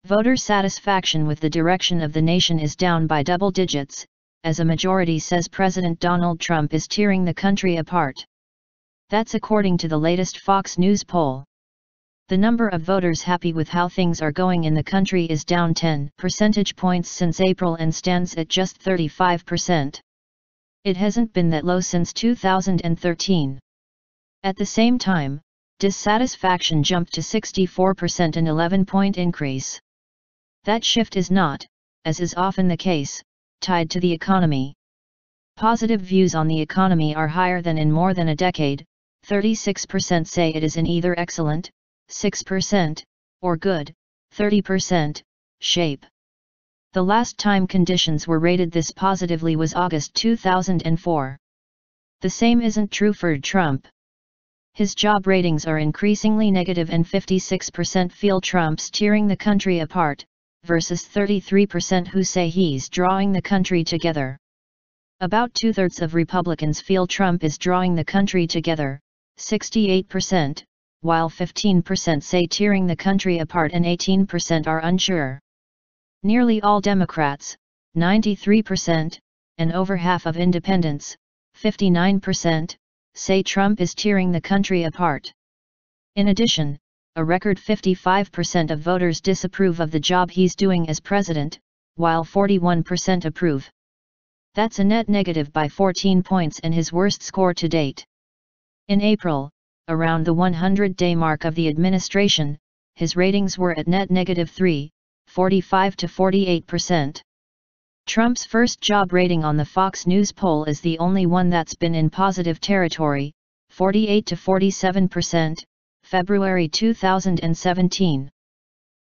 Voter satisfaction with the direction of the nation is down by double digits, as a majority says President Donald Trump is tearing the country apart. That's according to the latest Fox News poll. The number of voters happy with how things are going in the country is down 10 percentage points since April and stands at just 35%. It hasn't been that low since 2013. At the same time, dissatisfaction jumped to 64%, an 11-point increase. That shift is not, as is often the case, tied to the economy. Positive views on the economy are higher than in more than a decade. 36% say it is in either excellent, 6%, or good, 30%, shape. The last time conditions were rated this positively was August 2004. The same isn't true for Trump. His job ratings are increasingly negative and 56% feel Trump's tearing the country apart, versus 33% who say he's drawing the country together. About 2/3 of Republicans feel Trump is drawing the country together, 68%, while 15% say tearing the country apart and 18% are unsure. Nearly all Democrats, 93%, and over half of independents, 59%, say Trump is tearing the country apart. In addition, a record 55% of voters disapprove of the job he's doing as president, while 41% approve. That's a net negative by 14 points and his worst score to date. In April, around the 100-day mark of the administration, his ratings were at net negative 3, 45 to 48%. Trump's first job rating on the Fox News poll is the only one that's been in positive territory, 48 to 47%, February 2017.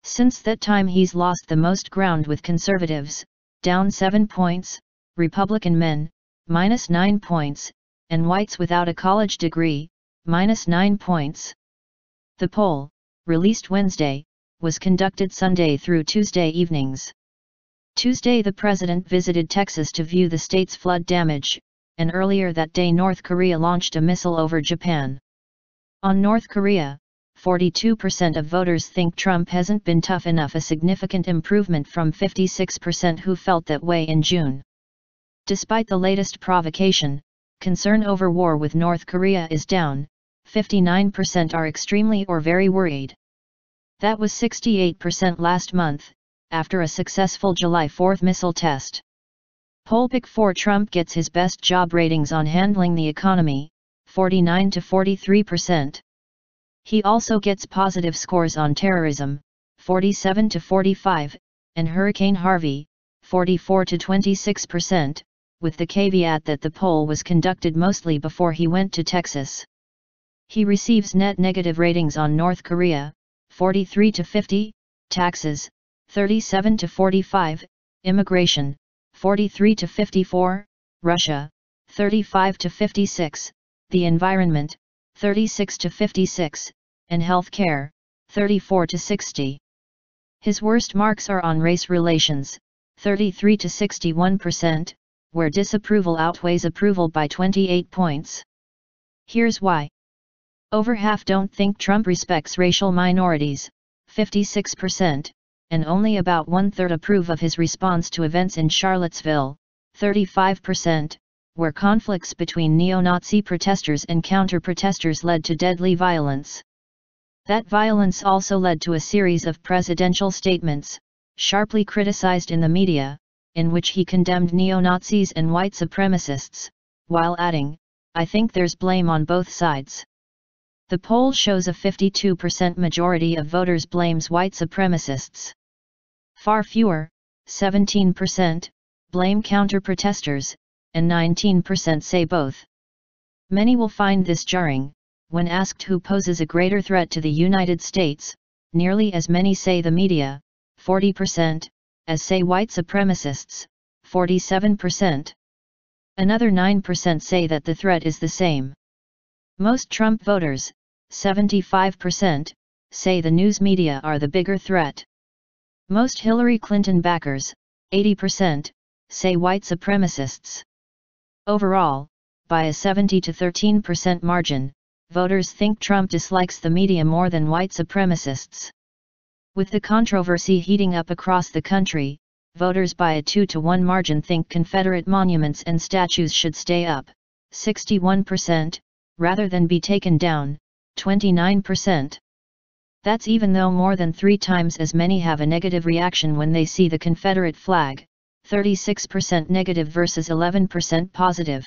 Since that time he's lost the most ground with conservatives, down 7 points, Republican men, -9 points, and whites without a college degree, -9 points. The poll, released Wednesday, was conducted Sunday through Tuesday evenings. Tuesday the president visited Texas to view the state's flood damage, and earlier that day North Korea launched a missile over Japan. On North Korea, 42% of voters think Trump hasn't been tough enough, a significant improvement from 56% who felt that way in June. Despite the latest provocation, concern over war with North Korea is down, 59% are extremely or very worried. That was 68% last month, after a successful July 4 missile test. Poll pick 4 Trump gets his best job ratings on handling the economy, 49 to 43%. He also gets positive scores on terrorism, 47 to 45, and Hurricane Harvey, 44 to 26%, with the caveat that the poll was conducted mostly before he went to Texas. He receives net negative ratings on North Korea, 43 to 50, taxes, 37 to 45, immigration, 43 to 54, Russia, 35 to 56, the environment, 36 to 56, and health care, 34 to 60. His worst marks are on race relations, 33 to 61%, where disapproval outweighs approval by 28 points. Here's why. Over half don't think Trump respects racial minorities, 56%, and only about 1/3 approve of his response to events in Charlottesville, 35%, where conflicts between neo-Nazi protesters and counter-protesters led to deadly violence. That violence also led to a series of presidential statements, sharply criticized in the media, in which he condemned neo-Nazis and white supremacists, while adding, "I think there's blame on both sides." The poll shows a 52% majority of voters blames white supremacists. Far fewer, 17%, blame counter-protesters, and 19% say both. Many will find this jarring. When asked who poses a greater threat to the United States, nearly as many say the media, 40%, as say white supremacists, 47%. Another 9% say that the threat is the same. Most Trump voters, 75%, say the news media are the bigger threat. Most Hillary Clinton backers, 80%, say white supremacists. Overall, by a 70 to 13% margin, voters think Trump dislikes the media more than white supremacists. With the controversy heating up across the country, voters by a 2-to-1 margin think Confederate monuments and statues should stay up, 61%, rather than be taken down, 29%. That's even though more than 3 times as many have a negative reaction when they see the Confederate flag, 36% negative versus 11% positive.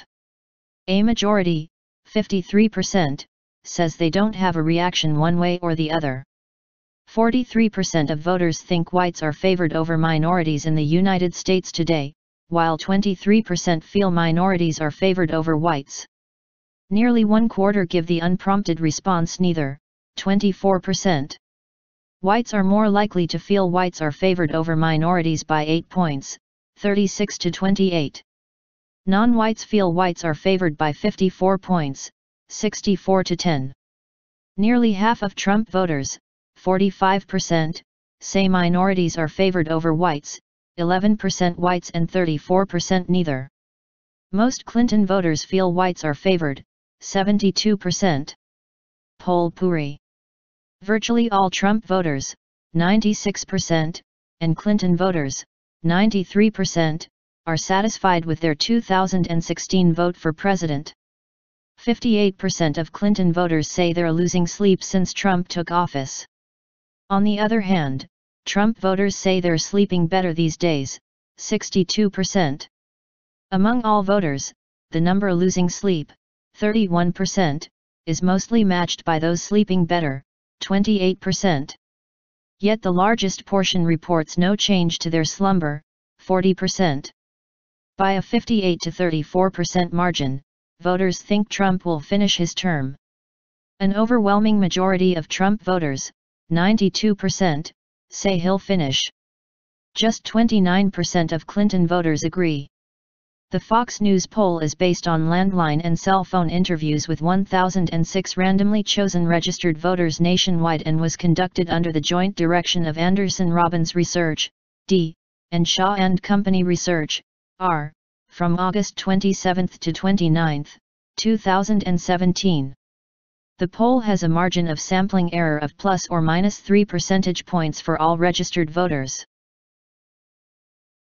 A majority, 53%, says they don't have a reaction one way or the other. 43% of voters think whites are favored over minorities in the United States today, while 23% feel minorities are favored over whites. Nearly 1/4 give the unprompted response neither, 24%. Whites are more likely to feel whites are favored over minorities by 8 points, 36 to 28. Non-whites feel whites are favored by 54 points, 64 to 10. Nearly half of Trump voters, 45%, say minorities are favored over whites, 11% whites and 34% neither. Most Clinton voters feel whites are favored, 72%. Poll pourri. Virtually all Trump voters, 96%, and Clinton voters, 93%, are satisfied with their 2016 vote for president. 58% of Clinton voters say they're losing sleep since Trump took office. On the other hand, Trump voters say they're sleeping better these days, 62%. Among all voters, the number losing sleep, 31%, is mostly matched by those sleeping better, 28%. Yet the largest portion reports no change to their slumber, 40%. By a 58 to 34% margin, voters think Trump will finish his term. An overwhelming majority of Trump voters, 92%, say he'll finish. Just 29% of Clinton voters agree. The Fox News poll is based on landline and cell phone interviews with 1,006 randomly chosen registered voters nationwide and was conducted under the joint direction of Anderson Robbins Research, D., and Shaw and Company Research, R., from August 27 to 29, 2017. The poll has a margin of sampling error of plus or minus 3 percentage points for all registered voters.